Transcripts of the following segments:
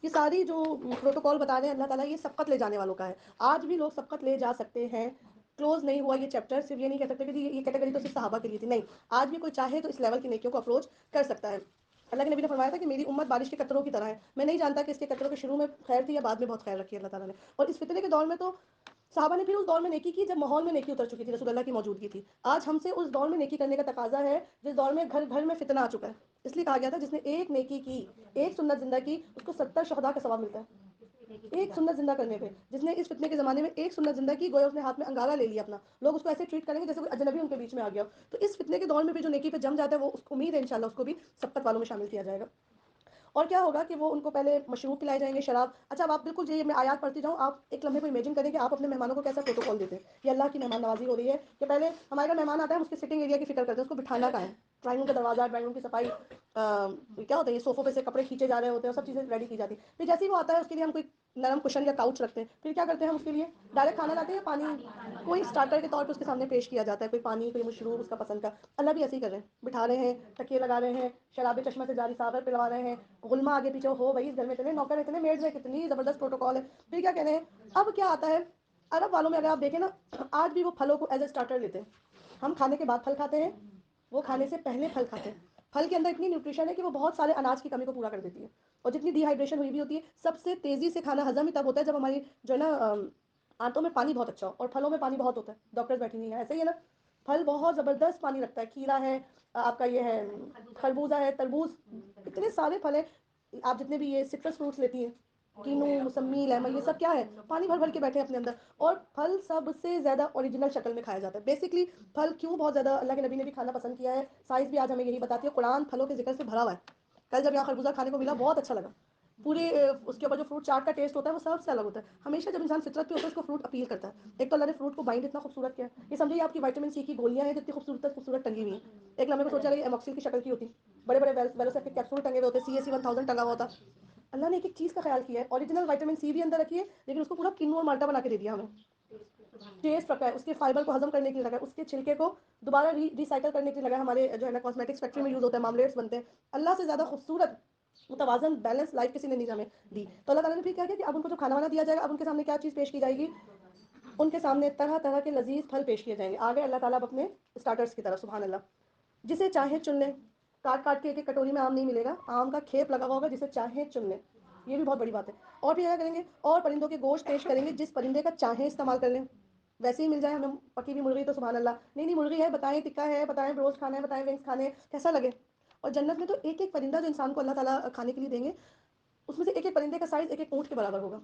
یہ ساری جو پروٹوکول بتا رہے ہیں اللہ تعالیٰ، یہ سبقت لے جانے والوں کا ہے. آج بھی لوگ سبقت لے جا سکتے ہیں. کلوز نہیں ہوا یہ چیپٹر. صرف یہ نہیں کہہ سکتے کہ یہ کیٹیگری تو صرف صحابہ کے لیے تھی. نہیں، آج بھی کوئی چاہے تو اس لیول کی نیکیوں کو اپروچ کر سکتا ہے. اللہ کے نبی نے فرمایا تھا کہ میری امت بارش کے قطروں کی طرح ہے. میں نہیں جانتا کہ اس کے قطروں کے شروع میں خیر تھی یا بعد میں بہت خیر رکھی اللہ تعالیٰ نے. اور اس فتنے کے دور میں تو صحابہ نے بھی اس دور میں نیکی کی جب ماحول میں نیکی اتر چکی تھی، رسول اللہ کی موجودگی تھی. آج ہم سے اس دور میں نیکی کرنے کا تقاضا ہے جس دور میں گھر گھر میں فتنہ آ چکا ہے. اس لیے کہا گیا تھا جس نے ایک نیکی کی، ایک سنت زندہ کی، اس کو 70 شہداء کا ثواب ملتا ہے. ایک سنت زندہ کرنے پہ. جس نے اس فتنے کے زمانے میں ایک سنت زندہ کی، گویا اس نے ہاتھ میں انگارہ لے لیا اپنا. لوگ اس کو ایسے ٹریٹ کریں گے جیسے کوئی اجنبی ان کے بیچ میں آ گیا. تو اس فتنے کے دور میں بھی جو نیکی پہ جم جاتا ہے، وہ اس کو امید ہے انشاءاللہ اس کو بھی سبقت والوں میں شامل کیا جائے گا. اور کیا ہوگا کہ وہ ان کو پہلے مشروب پلائے جائیں گے، شراب. اچھا اب آپ بالکل یہ میں آیات پڑھتی جاؤں، آپ ایک لمحے کو امیجن کریں کہ آپ اپنے مہمانوں کو کیسا پروٹوکول دیتے ہیں. یہ اللہ کی مہمان نوازی ہو رہی ہے کہ پہلے ہمارے گھر مہمان آتا ہے، اس کے سٹنگ ایریا کی فکر کرتے ہیں، اس کو بٹھانا کہاں ہے. ڈرائنگ روم کا دروازہ، ڈرائنگ روم کی صفائی، کیا ہوتا ہے یہ صوفوں پہ سے کپڑے کھینچے جا رہے ہوتے ہیں، سب چیزیں ریڈی کی جاتی ہیں. پھر جیسے ہی وہ آتا ہے اس کے لیے ہم کوئی نرم کشن یا کاؤچ رکھتے ہیں. پھر کیا کرتے ہیں ہم اس کے لیے ڈائریکٹ کھانا لاتے ہیں یا پانی کوئی اسٹارٹر کے طور پہ اس کے سامنے پیش کیا جاتا ہے، کوئی پانی، کوئی مشروب اس کا پسند کا. اللہ بھی ایسے ہی کر رہے ہیں، بٹھا رہے ہیں، تکیے لگا رہے ہیں، شراب چشمہ سے جاری ساغر پلوا رہے ہیں. غلمہ آگے پیچھے ہو بھائی، اس گھر میں اتنے نوکر، اتنے میڈز ہیں، کتنی زبردست پروٹوکول ہے. پھر کیا کہنے ہیں. اب کیا آتا ہے عرب والوں میں، اگر آپ دیکھیں نا، آج بھی وہ پھلوں کو ایز اے اسٹارٹر لیتے ہیں. ہم کھانے کے بعد پھل کھاتے ہیں، وہ کھانے سے پہلے پھل کھاتے ہیں. پھل کے اندر اتنی نیوٹریشن ہے کہ وہ بہت سارے اناج کی کمی کو پورا کر دیتی ہے. اور جتنی ڈی ہائیڈریشن ہوئی بھی ہوتی ہے، سب سے تیزی سے کھانا ہضم ہی تب ہوتا ہے جب ہماری جو ہے نا آنتوں میں پانی بہت اچھا ہو. اور پھلوں میں پانی بہت ہوتا ہے. ڈاکٹرز بیٹھی ہوئی ہیں، ایسے ہی ہے نا. پھل بہت زبردست پانی رکھتا ہے. کھیرا ہے آپ کا، یہ ہے خربوزہ ہے، تربوز، اتنے سارے پھل ہیں. آپ جتنے بھی یہ سٹرس فروٹس لیتی ہیں، کینو، موسمی، لیمن، یہ سب کیا ہے، پانی بھر بھر کے بیٹھے ہیں اپنے اندر. اور پھل سب سے زیادہ اوریجنل شکل میں کھایا جاتا ہے. بیسکلی پھل کیوں بہت زیادہ اللہ کے نبی نے بھی کھانا پسند کیا ہے، سائنس بھی آج ہمیں یہی بتاتی ہے. قرآن پھلوں کے ذکر سے بھرا ہوا ہے. کل جب یہاں خربوزہ کھانے کو ملا، بہت اچھا لگا. پورے اس کے اوپر جو فروٹ چاٹ کا ٹیسٹ ہوتا ہے وہ سب سے الگ ہوتا ہے. ہمیشہ جب انسان فطرت پہ ہوتا ہے اس کو فروٹ اپیل کرتا ہے. ایک تو اللہ نے فروٹ کو بائنڈ اتنا خوبصورت کیا. یہ سمجھیے آپ کی وٹامن سی کی گولیاں ہیں جو اتنی خوبصورت خوبصورت ٹنگی ہوئی ہیں. ایک لمحے کو سوچا کہ ایموکسل کی شکل کی ہوتی، بڑے بڑے ویلوسیف کے کیپسول ٹنگے ہوئے ہوتے، CAC 1000 ٹنگا ہوا ہوتا. اللہ نے ایک ایک چیز کا خیال کیا ہے. اوریجنل وٹامن سی بھی اندر رکھی ہے، لیکن اس کو پورا کنو اور مالٹا بنا کے دے دیا ہمیں. ٹیسٹ رکھا ہے، اس کے فائبر کو ہضم کرنے کے لیے رکھا ہے، اس کے چھلکے کو دوبارہ ریسائکل کرنے کے لیے لگا ہے. ہمارے جو ہے نا کاسمیٹکس فیکٹری میں یوز ہوتا ہے، ماملیٹس بنتے ہیں. اللہ سے زیادہ خوبصورت متوازن بیلنس لائف کسی نے نہیں ہمیں دی. تو اللہ تعالیٰ نے پھر کیا کیا کہ اب ان کو جو کھانا وانا دیا جائے گا، اب ان کے سامنے کیا چیز پیش کی جائے گی. ان کے سامنے طرح طرح کے لذیذ پھل پیش کیے جائیں گے. آگے اللہ تعالیٰ اپنے اسٹارٹرز کی طرف، سبحان اللہ، جسے چاہے چن لیں. کاٹ کاٹ کے ایک ایک کٹوری میں آم نہیں ملے گا، آم کا کھیپ لگا ہوا ہوگا، جسے چاہے چن لیں. یہ بھی بہت بڑی بات ہے. اور پھر کیا کریں گے، اور پرندوں کے گوشت پیش کریں گے، جس پرندے کا چاہیں استعمال کر لیں. ویسے ہی مل جائے ہمیں پکی ہوئی مرغی تو سبحان اللہ، نہیں نہیں مرغی ہے بتائیں، ٹکا ہے بتائیں، روسٹ کھانا ہے بتائیں، ونگس کھانے ہیں، کیسا لگے. اور جنت میں تو ایک ایک پرندہ جو انسان کو اللہ تعالیٰ کھانے کے لیے دیں گے، اس میں سے ایک ایک پرندے کا سائز ایک ایک اونٹ کے برابر ہوگا.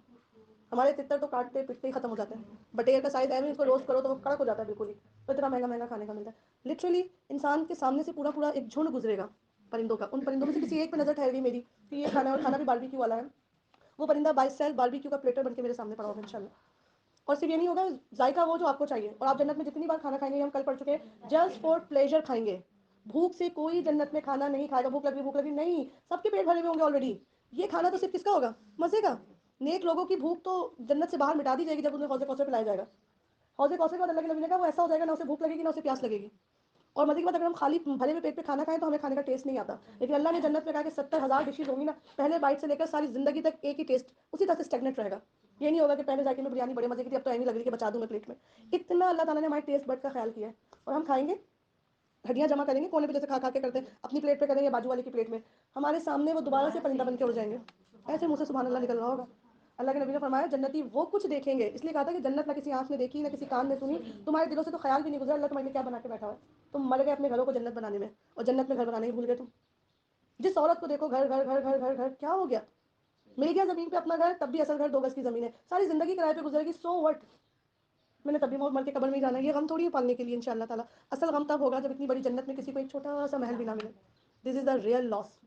ہمارے تتر تو کاٹتے پٹتے ہی ختم ہو جاتے ہیں. بٹیر کا سائز ہے، اس کو روسٹ کرو تو وہ کڑک ہو جاتا ہے بالکل ہی. تو اتنا مہنگا مہنگا کھانے کا ملتا ہے. لٹرلی انسان کے سامنے سے پورا پورا ایک جھنڈ گزرے گا پرندوں کا. ان پرندوں میں سے کسی ایک پہ نظر ٹھہر گئی میری کہ یہ کھانا، اور کھانا بھی باربیکیو والا ہے. وہ پرندہ بائی اسٹائل باربیکیو کا پلیٹر بن کے میرے سامنے پڑا ہوگا انشاءاللہ. اور صرف یہ نہیں ہوگا، ذائقہ وہ جو آپ کو چاہیے. اور آپ جنت میں جتنی بار کھانا کھائیں گے، ہم کل پڑھ چکے ہیں، جسٹ فار پلیجر کھائیں گے. بھوک سے کوئی جنت میں کھانا نہیں کھائے گا. بھوک لگی نہیں، سب کے پیٹ بھرے ہوئے ہوں گے آلریڈی. یہ کھانا تو صرف کس کا ہوگا، مزے کا. نیک لوگوں کی بھوک تو جنت سے باہر مٹا دی جائے گی جب انہیں حوض کوثر پلایا جائے گا. حوض کوثر کے بعد اللہ کے نبی نے کہا وہ ایسا ہو جائے گا، نہ اسے بھوک لگے گی نہ اسے پیاس لگے گی. اور مزے کی بات، اگر ہم خالی بھرے ہوئے پیٹ پہ کھانا کھائیں تو ہمیں کھانے کا ٹیسٹ نہیں آتا. لیکن اللہ نے جنت میں کہا کہ 70,000 ڈشز ہوں گی نا، پہلے بائٹ سے لے کر ساری زندگی تک ایک ہی ٹیسٹ اسی طرح سے اسٹیگنٹ رہے گا. یہ نہیں ہوگا کہ پہلے ذائقے میں بریانی بڑے مزے کی تھی، اب تو ایویں لگ رہی کہ بچا دوں میں پلیٹ میں. اتنا اللہ تعالیٰ نے ہمارے ٹیسٹ بڈ کا خیال کیا ہے. اور ہم کھائیں گے، ہڈیاں جمع کریں گے کونے پہ جیسے کھا کھا کے کرتے ہیں، اپنی پلیٹ پہ کریں گے، بازو والے کی پلیٹ میں. ہمارے سامنے وہ دوبارہ سے پرندہ بن کے اڑ جائیں گے. ایسے منہ سے سبحان اللہ نکل رہا ہوگا. اللہ کے نبی نے فرمایا جنتی وہ کچھ دیکھیں گے. اس لیے کہا تھا کہ جنت نہ کسی آنکھ نے دیکھی نہ کسی کان نے سنی، تمہارے دلوں سے تو خیال بھی نہیں گزرا اللہ تمہارے لیے کیا بنا کے بیٹھا ہوا ہے. تم مر گئے اپنے گھروں کو جنت بنانے میں، اور جنت میں گھر بنانے ہی بھول گئے تم. جس عورت کو دیکھو گھر گھر گھر گھر گھر گھر، کیا ہو گیا. مل گیا زمین پہ اپنا گھر، تب بھی اصل گھر 2 گز کی زمین ہے. ساری زندگی کرائے پہ گزرے گی، سو وٹ. میں نے تبھی مر کے قبر میں ہی جانا ہے. یہ غم تھوڑی ہے پالنے کے لیے انشاءاللہ تعالیٰ. اصل غم تب ہوگا جب اتنی بڑی جنت میں کسی کو ایک چھوٹا سا محل بھی نہ ملے. دس از دا ریئل لاس.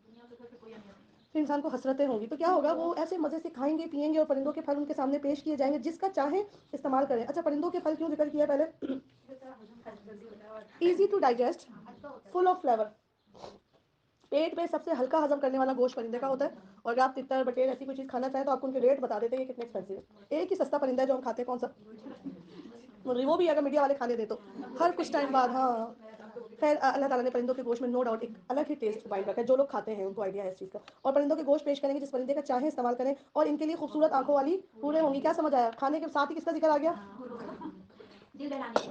پھر انسان کو حسرتیں ہوں گی. تو کیا ہوگا، وہ ایسے مزے سے کھائیں گے پیئیں گے، اور پرندوں کے پھل ان کے سامنے پیش کیے جائیں گے، جس کا چاہیں استعمال کریں. اچھا پرندوں کے پھل کیوں ذکر کیا ہے پہلے. Easy to digest, full of flavour. پیٹ میں سب سے ہلکا ہضم کرنے والا گوشت پرندے کا ہوتا ہے. اور اگر آپ تتر بٹیر ایسی کوئی چیز کھانا چاہیں تو آپ کو ان کے ریٹ بتا دیتے ہیں کہ کتنے ایکسپینسو ہے. ایک ہی سستا پرندہ ہے جو ہم کھاتے ہیں، کون سا، وہ بھی اگر میڈیا والے کھانے دے تو ہر کچھ ٹائم بعد. ہاں خیر اللہ تعالیٰ نے پرندوں کے گوشت میں نو ڈاؤٹ ایک الگ ہی ٹیسٹ بائنڈ رکھا ہے، جو لوگ کھاتے ہیں ان کو آئیڈیا ہے اس چیز کا. اور پرندوں کے گوشت پیش کریں گے جس پرندے کا چاہیں استعمال کریں، اور ان کے لیے خوبصورت آنکھوں والی حوریں ہوں گی. کیا سمجھ آیا؟ کھانے کے ساتھ ہی کس کا ذکر آ گیا؟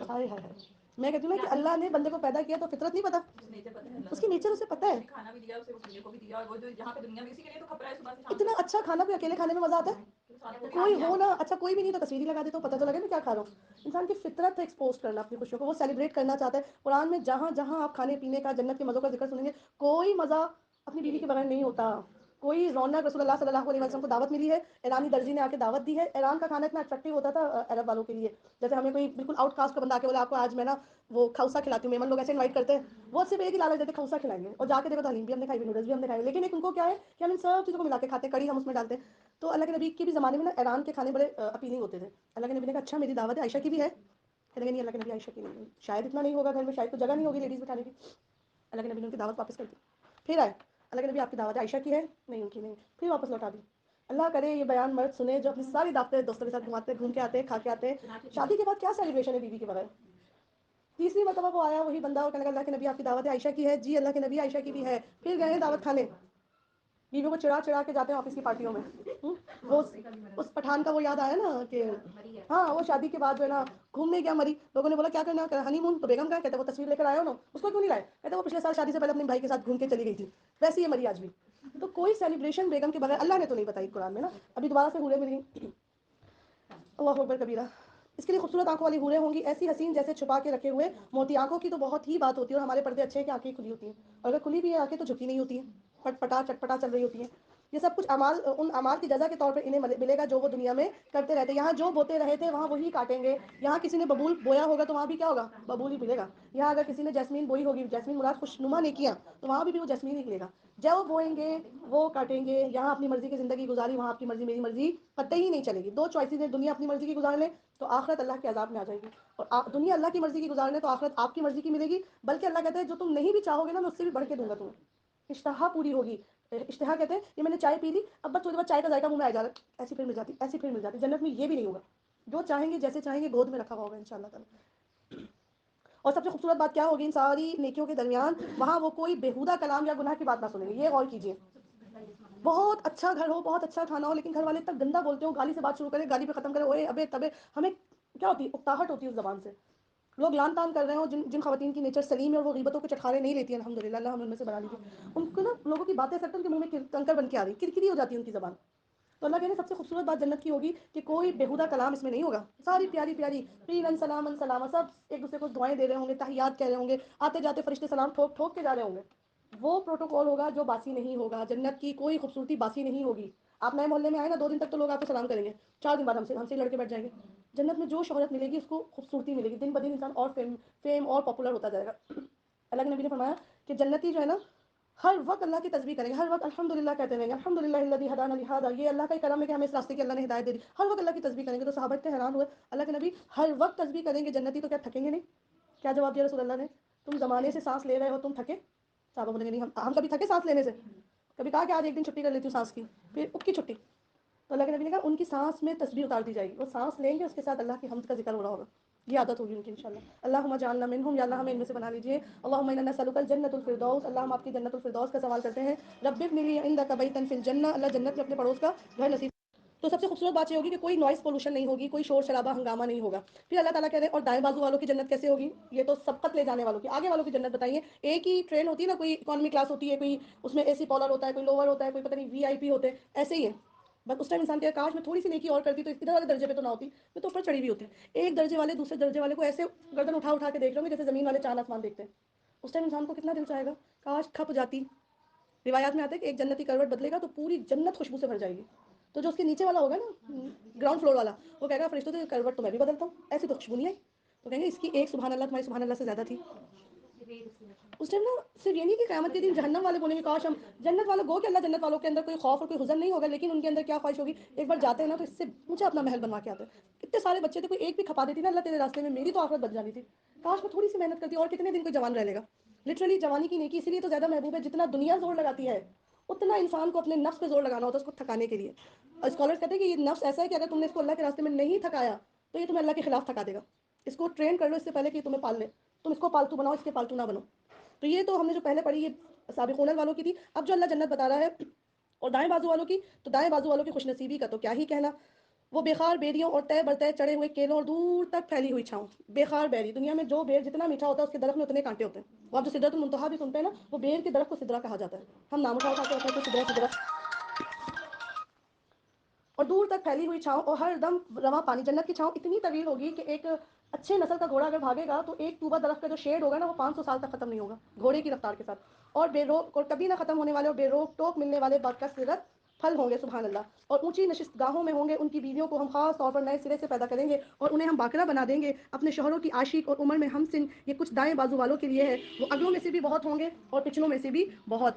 ہائے ہائے. میں کہتی ہوں نا کہ اللہ نے بندے کو پیدا کیا تو فطرت نہیں پتا، اس کی نیچر اسے پتا ہے. اتنا اچھا کھانا کوئی اکیلے کھانے میں مزہ آتا ہے؟ کوئی ہو نا اچھا، کوئی بھی نہیں تو تصویر ہی لگا دے تو پتہ تو لگے نا کیا کھا رہا ہوں. انسان کی فطرت ہے ایکسپوز کرنا اپنی خوشیوں کو، وہ سیلیبریٹ کرنا چاہتا ہے. قرآن میں جہاں جہاں آپ کھانے پینے کا، جنت کے مزوں کا ذکر سنیں گے، کوئی مزہ اپنی بیوی کے بغیر نہیں ہوتا. کوئی رونق رسول اللہ صلی اللہ علیہ وسلم کو دعوت ملی ہے، ایرانی درزی نے آ کے دعوت دی ہے. ایران کا کھانا اتنا اٹریکٹیو ہوتا تھا عرب والوں کے لیے، جیسے ہمیں کوئی بالکل آؤٹ کاسٹ کا بندہ آ کے بولا آپ کو آج میں نا وہ کھوسا کھلاتی ہوں، میمن لوگ ایسے انوائٹ کرتے ہیں، وہ صرف ایک ہی لالچ دیتے کھوسا کھلائیں گے، اور جا کے دیکھو تو حلیم بھی ہم نے کھائی ہوئی، نوڈلز بھی ہم نے کھائے ہوئے، لیکن ایک ان کو کیا ہے کہ ہم ان سب چیزوں کو ملا کے کھاتے ہیں، کڑی ہم اس میں ڈالتے ہیں. تو اللہ کے نبی کے بھی زمانے میں نا ایران کے کھانے بڑے اپیلنگ ہوتے تھے. اللہ کے نبی نے کہا اچھا میری دعوت ہے، عائشہ کی بھی ہے. لیکن نہیں، اللہ کے نبی عائشہ کی نہیں، شاید اتنا نہیں ہوگا گھر میں، شاید تو جگہ نہیں ہوگی لیڈیز بٹھانے کی. اللہ کے نبی نے ان کی دعوت واپس کر دی. پھر آئے اللہ کے نبی آپ کی دعوت عائشہ کی ہے؟ نہیں، ان کی نہیں. پھر واپس لوٹا دی. اللہ کرے یہ بیان مرد سنے جو اپنی ساری دعوتیں دوستوں کے ساتھ گھوم کے آتے ہیں، کھا کے آتے ہیں. شادی کے بعد کیا سیلیبریشن ہے بیوی کے بغیر؟ تیسری مرتبہ وہ آیا وہی بندہ اور کہنے لگا اللہ کے نبی آپ کی دعوت عائشہ کی ہے؟ جی اللہ کے نبی عائشہ کی بھی ہے. پھر گئے دعوت کھانے، بیویوں کو چڑھا چڑھا کے جاتے ہیں آفس کی پارٹیوں میں. وہ اس پٹھان کا وہ یاد آیا نا کہ ہاں وہ شادی کے بعد جو ہے نا گھومنے گیا مری، لوگوں نے بولا کیا کرنا ہے ہنی مون، تو بیگم کا کہتے وہ تصویر لے کر آئے ہو نا، اس کو کیوں نہیں لائے؟ کہتے وہ پچھلے سال شادی سے پہلے اپنے بھائی کے ساتھ گھوم کے چلی گئی تھی، ویسے ہی مری آج بھی. تو کوئی سیلیبریشن بیگم کے بغیر اللہ نے تو نہیں بتائی قرآن میں نا. ابھی دوبارہ سے حوریں ملی، اللہ اکبر کبیرہ. اس کے لیے خوبصورت آنکھوں والی حوریں ہوں گی، ایسی حسین جیسے چھپا کے رکھے ہوئے موتی. آنکھوں کی تو بہت ہی بات ہوتی ہے، اور ہمارے پردے اچھے ہیں کہ آنکھیں کھلی ہوتی ہیں، اور اگر کھلی بھی ہے آنکھیں تو جھکی نہیں ہوتی ہیں، پٹ پٹا چٹپٹا چل رہی ہوتی ہیں. یہ سب کچھ اعمال، ان اعمال کی جزا کے طور پہ انہیں ملے گا جو وہ دنیا میں کرتے رہتے. یہاں جو بوتے رہے تھے وہاں وہی کاٹیں گے. یہاں کسی نے ببول بویا ہوگا تو وہاں بھی کیا ہوگا؟ ببول ہی ملے گا. یہاں اگر کسی نے جیسمین بوئی ہوگی، جیسمین مراد خوشنما نیکیاں، تو وہاں بھی وہ جیسمین ہی ملے گا. جو بوئیں گے وہ کاٹیں گے. یہاں اپنی مرضی کی زندگی گزاری، وہاں آپ کی مرضی میری مرضی قطعی ہی نہیں چلے گی. دو چوائسیز ہیں، دنیا اپنی مرضی کی گزار لیں تو آخرت اللہ کے عذاب میں آ جائے گی، اور دنیا اللہ کی مرضی کی گزار لیں تو آخرت آپ کی مرضی کی ملے گی. بلکہ اللہ کہتے ہیں جو تم نہیں بھی چاہو گے نا میں اس سے بھی بڑھ کے دوں گا تمہیں. اشتہا پوری ہوگی. اشتہا کہتے ہیں یہ میں نے چائے پی لی، اب بس تھوڑی دیر بعد چائے کا ذائقہ منہ میں آ جا رہا ہے، ایسی پھر مل جاتی، ایسی پھر مل جاتی. جنت میں یہ بھی نہیں ہوگا. جو چاہیں گے جیسے چاہیں گے گود میں رکھا ہوا ہوگا انشاءاللہ تعالی. اور سب سے خوبصورت بات کیا ہوگی ان ساری نیکیوں کے درمیان؟ وہاں وہ کوئی بیہودہ کلام یا گناہ کی بات نہ سنیں گے. یہ غور کیجیے، بہت اچھا گھر ہو، بہت اچھا کھانا ہو، لیکن گھر والے اتنا گندا بولتے ہو، گالی سے بات شروع کرے، گالی پہ ختم کرے، اوے ابے تبے. ہمیں کیا ہوتی ہے؟ اکتاہٹ ہوتی ہے اس زبان سے. لوگ لان تان کر رہے ہوں، جن خواتین کی نیچر سلیم ہے اور وہ غیبتوں کے چٹخارے نہیں لیتی ہیں، الحمدللہ اللہ ہم ان میں سے بنا لیجیے. ان کو نا لوگوں کی باتیں سکتے ان کے منہ میں کنکر بن کے آ رہی، کرکری ہو جاتی ہے ان کی زبان. تو اللہ کہنے سب سے خوبصورت بات جنت کی ہوگی کہ کوئی بیہودہ کلام اس میں نہیں ہوگا. ساری پیاری پیاری قیلا سلاما سلاما، سب ایک دوسرے کو دعائیں دے رہے ہوں گے، تحیات کہہ رہے ہوں گے، آتے جاتے فرشتے سلام ٹھوک ٹھوک کے جا رہے ہوں گے. وہ پروٹوکول ہوگا جو باسی نہیں ہوگا. جنت کی کوئی خوبصورتی باسی نہیں ہوگی. آپ نئے محلے میں آئے نا، 2 دن تک تو لوگ آپ کو سلام کریں گے، 4 دن بعد ہم سے لڑکے بیٹھ جائیں گے. جنت میں جو شہرت ملے گی اس کو خوبصورتی ملے گی، دن بدن انسان اور فیم اور پاپولر ہوتا جائے گا. اللہ کے نبی نے فرمایا کہ جنتی جو ہے نا ہر وقت اللہ کی تسبیح کریں گے، ہر وقت الحمدللہ کہتے رہیں گے، الحمدللہ الذی ہدانا لہذا. یہ اللہ کا کرم ہے کہ ہمیں اس راستے کی اللہ نے ہدایت دے دی. ہر وقت اللہ کی تسبیح کریں گے. تو صحابہ اتنے حیران ہوئے، اللہ کے نبی ہر وقت تسبیح کریں گے جنتی تو کیا تھکیں گے نہیں؟ کیا جواب دیا رسول اللہ نے؟ تم زمانے سے سانس لے رہے ہو، تم تھکے؟ صحابہ بولیں گے نہیں، ہم کبھی تھکے سانس لینے سے؟ کبھی کہا کہ آج ایک دن چھٹی کر لیتی ہوں سانس کی، پھر اک کی چھٹی. تو اللہ کے نبی نے کہا ان کی سانس میں تسبیح اتار دی جائے گی، وہ سانس لیں گے اس کے ساتھ اللہ کی حمد کا ذکر ہو رہا ہوگا. یہ عادت ہوگی ان کی انشاءاللہ. اللہم اجعلنا منہم، یا اللہ ہمیں ان میں سے بنا لیجیے. اللہم انا نسألک الجنۃ الفردوس، اللہ ہم آپ کی جنت الفردوس کا سوال کرتے ہیں. رب ابن لی عندک بیتا فی الجنہ، اللہ جنت میں اپنے پڑوس کا گھر نصیب. تو سب سے خوبصورت بات یہ ہوگی کہ کوئی نوائز پولوشن نہیں ہوگی، کوئی شور شرابہ ہنگامہ نہیں ہوگا. پھر اللہ تعالیٰ کہہ رہے ہیں اور دائیں بازو والوں کی جنت کیسے ہوگی؟ یہ تو سبقت لے جانے والوں کی، آگے والوں کی جنت بتائیے. ایک ہی ٹرین ہوتی ہے نا، کوئی اکانومی کلاس ہوتی ہے، کوئی اس میں اے سی پالر ہوتا ہے، کوئی لوور ہوتا ہے، کوئی پتہ نہیں وی آئی پی ہوتے ہیں، ایسے ہی ہے. بس اس ٹائم انسان کہ کاش میں تھوڑی سی نیکی اور کرتی تو ادھر والے درجے پہ تو نہ ہوتی، میں تو اوپر چڑھی ہوئی ہوتی. ایک درجے والے دوسرے درجے والے کو ایسے گردن اٹھا اٹھا کے دیکھ رہے ہوں گے جیسے زمین والے چاند آسمان دیکھتے ہیں. اس ٹائم انسان کو کتنا دل چاہے گا کاش کھپ جاتی. روایات میں آتا ہے کہ ایک جنتی کروٹ بدلے گا تو پوری جنت خوشبو سے بھر جائے گی. تو جو اس کے نیچے والا ہوگا نا، گراؤنڈ فلور والا، وہ کہے گا فرشتوں تو کروٹ تو میں بھی بدلتا ہوں، ایسی تو خوشبو نہیں آئی. تو کہیں گے اس کی ایک سبحان اللہ تمہاری سبحان اللہ سے زیادہ تھی. اس ٹائم نا صرف یہ نہیں کہ قیامت کے دن جہنم والے بولیں گے کاش ہم جنت والوں گو کہ اللہ جنت والوں کے اندر کوئی خوف اور کوئی حزن نہیں ہوگا، لیکن ان کے اندر کیا خواہش ہوگی؟ ایک بار جاتے ہیں نا تو اس سے مجھے اپنا محل بنوا کے آتا ہے. کتنے سارے بچے تھے، کوئی ایک بھی کھپا دیتی نا اللہ تیرے راستے میں، میری تو آخرت بچ جانی تھی. کاش میں تھوڑی سی محنت کرتی اور کتنے دن کوئی جوان رہ لے گا. لٹرلی جوانی کی نیکی اسی لیے تو زیادہ محبوب ہے، جتنا دنیا زور لگاتی ہے اتنا انسان کو اپنے نفس پہ زور لگانا ہوتا ہے اس کو تھکانے کے لیے. اور اسکالرز کہتے ہیں کہ یہ نفس ایسا ہے کہ اگر تم نے اس کو اللہ کے راستے میں نہیں تھکایا تو یہ تمہیں اللہ کے خلاف تھکا دے گا. اس کو ٹرین کر لو اس سے پہلے کہ تمہیں پال لے. تم اس کو پالتو بناؤ، اس کے پالتو نہ بنو. تو یہ تو ہم نے جو پہلے پڑھی یہ سابقون والوں کی تھی. اب جو اللہ جنت بتا رہا ہے اور دائیں بازو والوں کی، تو دائیں بازو والوں کی خوش نصیبی کا تو کیا ہی کہنا. وہ بےخار بیریوں اور طے برتے چڑھے ہوئے کیلوں اور دور تک پھیلی ہوئی چھاؤں. بےخار بیری، دنیا میں جو بیر جتنا میٹھا ہوتا ہے اس کے درخت میں اتنے کانٹے ہوتے ہیں. وہ آپ جو سدرۃ المنتہا بھی سنتے ہیں نا، وہ بیر کے درخت کو سدرا کہا جاتا ہے. ہم نام اٹھاتے ہیں سدرا سدرا. اور دور تک پھیلی ہوئی چھاؤں اور ہر دم رواں پانی. جنت کی چھاؤں اتنی طویل ہوگی کہ ایک اچھے نسل کا گھوڑا اگر بھاگے گا تو ایک طوبہ درخت کا جو شیڈ ہوگا نا، وہ 500 سال تک ختم نہیں ہوگا گھوڑے کی رفتار کے ساتھ. اور بے روک اور کبھی نہ ختم ہونے والے اور بے روک ٹوک ملنے والے باکثرت پھل ہوں گے. سبحان اللہ. اور اونچی نشست گاہوں میں ہوں گے. ان کی بیویوں کو ہم خاص طور پر نئے سرے سے پیدا کریں گے اور انہیں ہم باقرہ بنا دیں گے. اپنے شوہروں کی عاشق اور عمر میں ہم سن. یہ کچھ دائیں بازو والوں کے لیے ہے. وہ اگلوں میں سے بھی بہت ہوں گے اور پچھلوں میں سے بھی بہت.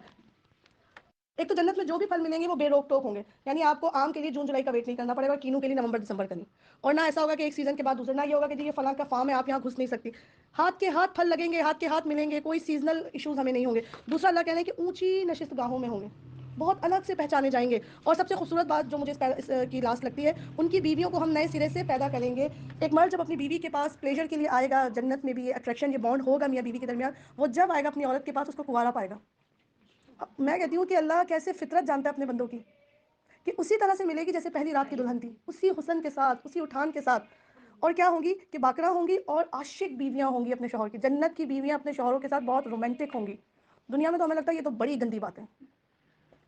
ایک تو جنت میں جو بھی پھل ملیں گے وہ بے روک ٹوک ہوں گے. یعنی آپ کو آم کے لیے جون جولائی کا ویٹ نہیں کرنا پڑے گا، کینو کے لیے نومبر دسمبر کا نہیں. اور نہ ایسا ہوگا کہ ایک سیزن کے بعد دوسرا. نہ یہ ہوگا کہ جی یہ فلاں کا فارم ہے آپ یہاں گھس نہیں سکتی. ہاتھ کے ہاتھ پھل لگیں گے، ہاتھ کے ہاتھ ملیں گے. کوئی سیزنل ایشوز ہمیں نہیں ہوں گے. دوسرا اللہ کہہ رہے ہیں کہ اونچی نشست گاہوں میں ہوں گے، بہت الگ سے پہچانے جائیں گے. اور سب سے خوبصورت بات جو مجھے اس کی لاسٹ لگتی ہے، ان کی بیویوں کو ہم نئے سرے سے پیدا کریں گے. ایک مرد جب اپنی بیوی کے پاس پلیجر کے لیے آئے گا، جنت میں بھی یہ اٹریکشن، یہ بانڈ ہوگا میاں بیوی کے درمیان. وہ جب آئے گا اپنی عورت کے پاس، اس کو کنوارا پائے گا. میں کہتی ہوں کہ اللہ کیسے فطرت جانتا ہے اپنے بندوں کی، کہ اسی طرح سے ملے گی جیسے پہلی رات کی دلہن تھی، اسی حسن کے ساتھ، اسی اٹھان کے ساتھ. اور کیا ہوں گی کہ باقرہ ہوں گی اور عاشق بیویاں ہوں گی اپنے شوہر کی. جنت کی بیویاں اپنے شوہروں کے ساتھ بہت رومانٹک ہوں گی. دنیا میں تو ہمیں لگتا ہے یہ تو بڑی گندی بات ہے.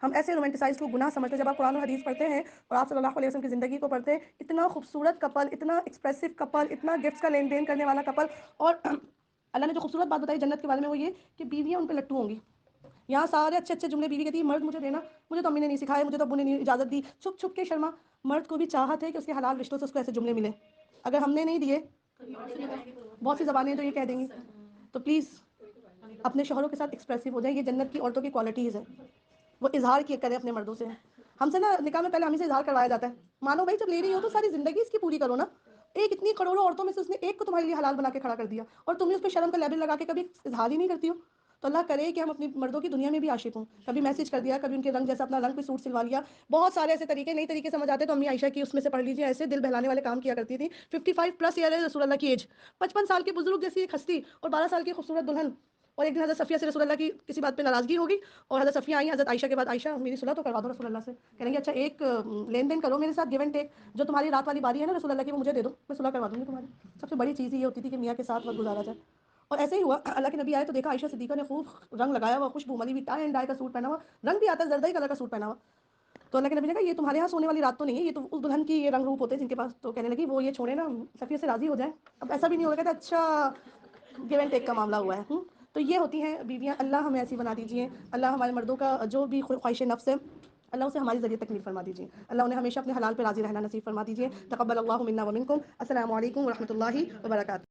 ہم ایسے رومانٹیسائز کو گناہ سمجھتے ہیں. جب آپ قرآن و حدیث پڑھتے ہیں اور آپ صلی اللہ علیہ وسلم کی زندگی کو پڑھتے ہیں، اتنا خوبصورت کپل، اتنا ایکسپریسو کپل، اتنا گفٹس کا لین دین کرنے والا کپل. اور اللہ نے جو خوبصورت بات بتائی جنت کے بارے میں وہ یہ کہ بیویاں ان پہ لٹو ہوں گی. یہاں سارے اچھے اچھے جملے بیوی کہتی ہے، مرد مجھے دینا، مجھے تو امی نے نہیں سکھائے، مجھے تو ابو نے نہیں اجازت دی. چھپ چھپ کے شرما. مرد کو بھی چاہت ہے کہ اس کے حلال رشتوں سے اس کو ایسے جملے ملیں. اگر ہم نے نہیں دیے، بہت سی زبانیں تو یہ کہہ دیں گی. تو پلیز اپنے شوہروں کے ساتھ ایکسپریسو ہو جائیں. یہ جنت کی عورتوں کی کوالٹیز ہیں. وہ اظہار کیا کریں اپنے مردوں سے. ہم سے نا نکاح میں پہلے ہم سے اظہار کروایا جاتا ہے. مانو بھائی جب لے رہی ہو تو ساری زندگی اس کی پوری کرو نا. ایک اتنی کروڑوں عورتوں میں سے اس نے ایک کو تمہارے لیے حلال بنا کے کھڑا کر دیا اور تم نے اس پہ شرم کا لیبل لگا کے کبھی اظہار ہی نہیں کرتی ہو. تو اللہ کرے کہ ہم اپنی مردوں کی دنیا میں بھی عاشق ہوں. کبھی میسج کر دیا، کبھی ان کے رنگ جیسا اپنا رنگ پہ سوٹ سلوا لیا. بہت سارے ایسے طریقے، نئی طریقے سمجھ آتے تو امی عائشہ کی اس میں سے پڑھ لیجیے. ایسے دل بہلانے والے کام کیا کرتی تھی. 55+ ایئر ہے رسول اللہ کی ایج. 55 سال کے بزرگ جیسی ایک ہستی اور 12 سال کی خوبصورت دلہن. اور ایک دن حضرت صفیہ سے رسول اللہ کی کسی بات پہ ناراضگی ہوگی اور حضرت صفیہ آئی حضرت عائشہ کے بعد. عائشہ میری صلح تو کروا دو رسول اللہ سے. کہیں گے اچھا ایک لین دین کرو میرے ساتھ، گیو اینڈ ٹیک. جو تمہاری رات والی باری ہے نا رسول اللہ کی، وہ مجھے دے دو، میں صلح کروا دوں گی تمہاری. سب سے بڑی چیز یہ ہوتی تھی کہ میاں کے ساتھ وقت گزارا جائے. اور ایسے ہی ہوا. اللہ کے نبی آئے تو دیکھا عائشہ صدیقہ نے خوب رنگ لگایا ہوا، خوشبو ملی ہوئی، ٹائی اینڈ ڈائی کا سوٹ پہنا ہوا. رنگ بھی آتا ہے زردائی کلر کا سوٹ پہنا ہوا. تو اللہ کے نبی نے کہا یہ تمہارے یہاں سونے والی رات تو نہیں ہے، یہ تو اس دلہن کی یہ رنگ روپ ہوتے ہیں جن کے پاس. تو کہنے لگی وہ یہ چھوڑے نا، صفیہ سے راضی ہو جائیں. اب ایسا بھی نہیں ہوگا. کہتا اچھا گیو اینڈ ٹیک کا معاملہ ہوا ہے. تو یہ ہوتی ہیں بیویاں. اللہ ہمیں ایسی بنا دیجیے. اللہ ہمارے مردوں کا جو بھی خواہش نفس ہے، اللہ اسے ہمارے ذریعے تکمیل فرما دیجیے. اللہ انہیں ہمیشہ اپنے حلال پہ راضی رہنا نصیب فرما دیجیے. تقبل اللہ منا و منکم. السلام علیکم ورحمۃ اللہ وبرکاتہ.